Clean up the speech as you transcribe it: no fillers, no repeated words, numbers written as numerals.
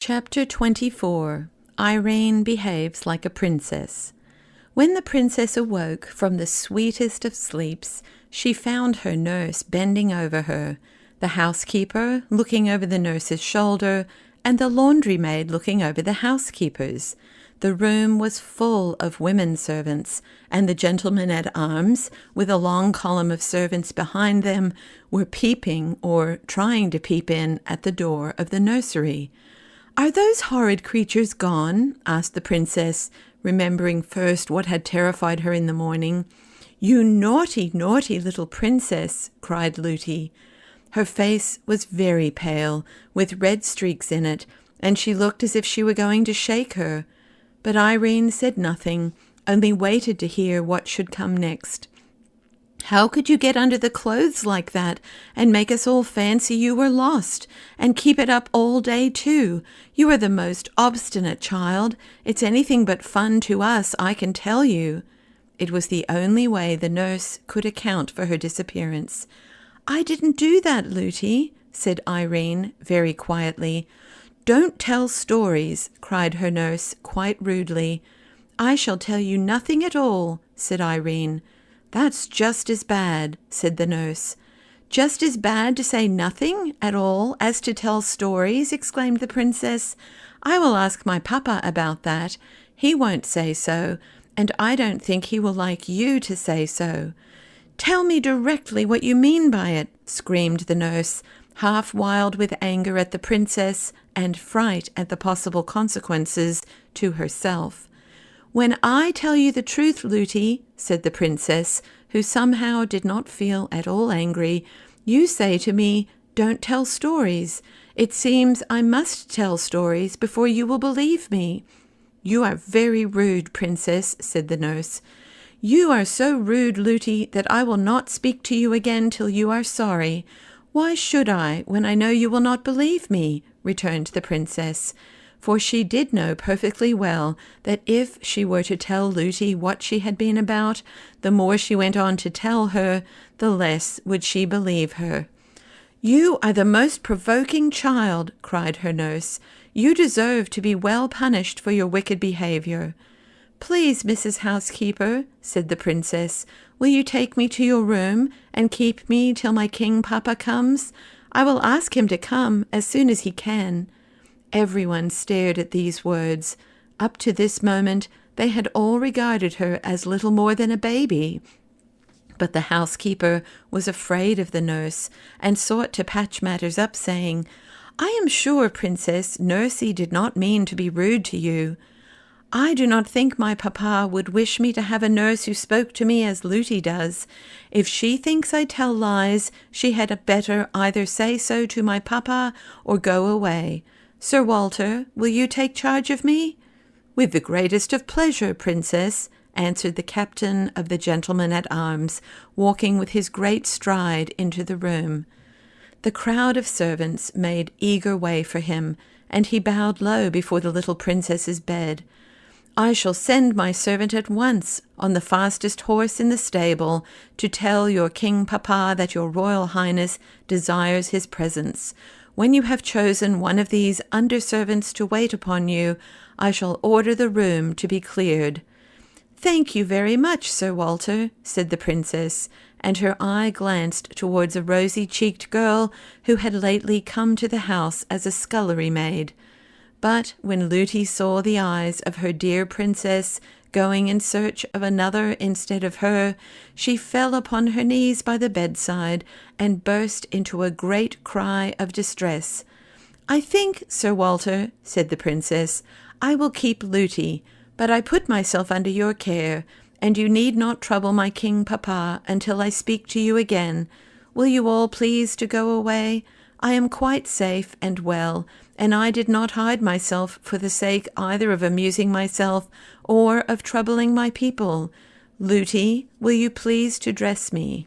Chapter 24. Irene behaves like a princess. When the princess awoke from the sweetest of sleeps, she found her nurse bending over her, the housekeeper looking over the nurse's shoulder, and the laundry maid looking over the housekeeper's. The room was full of women servants, and the gentlemen at arms, with a long column of servants behind them, were peeping or trying to peep in at the door of the nursery. "Are those horrid creatures gone?" asked the princess, remembering first what had terrified her in the morning. "You naughty, naughty little princess!" cried Lootie. Her face was very pale, with red streaks in it, and she looked as if she were going to shake her. But Irene said nothing, only waited to hear what should come next. "How could you get under the clothes like that and make us all fancy you were lost, and keep it up all day too? You are the most obstinate child. It's anything but fun to us, I can tell you." It was the only way the nurse could account for her disappearance. "I didn't do that, Lootie," said Irene very quietly. "Don't tell stories," cried her nurse quite rudely. "I shall tell you nothing at all," said Irene. "That's just as bad," said the nurse. "Just as bad to say nothing at all as to tell stories?" exclaimed the princess. "I will ask my papa about that. He won't say so, and I don't think he will like you to say so." "Tell me directly what you mean by it," screamed the nurse, half wild with anger at the princess and fright at the possible consequences to herself. "When I tell you the truth, Lootie," said the princess, who somehow did not feel at all angry, "you say to me, 'Don't tell stories.' It seems I must tell stories before you will believe me." "You are very rude, princess," said the nurse. "You are so rude, Lootie, that I will not speak to you again till you are sorry." "Why should I, when I know you will not believe me?" returned the princess. For she did know perfectly well that if she were to tell Lootie what she had been about, the more she went on to tell her, the less would she believe her. "You are the most provoking child," cried her nurse. "You deserve to be well punished for your wicked behavior." "Please, Mrs. Housekeeper," said the princess, "will you take me to your room and keep me till my king papa comes? I will ask him to come as soon as he can." Everyone stared at these words. Up to this moment they had all regarded her as little more than a baby. But the housekeeper was afraid of the nurse and sought to patch matters up, saying, "I am sure, Princess, Nursey did not mean to be rude to you." "I do not think my papa would wish me to have a nurse who spoke to me as Lootie does. If she thinks I tell lies, she had better either say so to my papa or go away. Sir Walter, will you take charge of me?" "With the greatest of pleasure, Princess," answered the captain of the gentlemen at arms, walking with his great stride into the room. The crowd of servants made eager way for him, and he bowed low before the little princess's bed. "I shall send my servant at once on the fastest horse in the stable to tell your king papa that your royal highness desires his presence. When you have chosen one of these under-servants to wait upon you, I shall order the room to be cleared." "Thank you very much, Sir Walter," said the princess, and her eye glanced towards a rosy-cheeked girl who had lately come to the house as a scullery maid. But when Lootie saw the eyes of her dear princess going in search of another instead of her, she fell upon her knees by the bedside and burst into a great cry of distress. "I think, Sir Walter," said the princess, "I will keep Lootie, but I put myself under your care, and you need not trouble my king papa until I speak to you again. Will you all please to go away? I am quite safe and well, and I did not hide myself for the sake either of amusing myself or of troubling my people. Lootie, will you please to dress me?"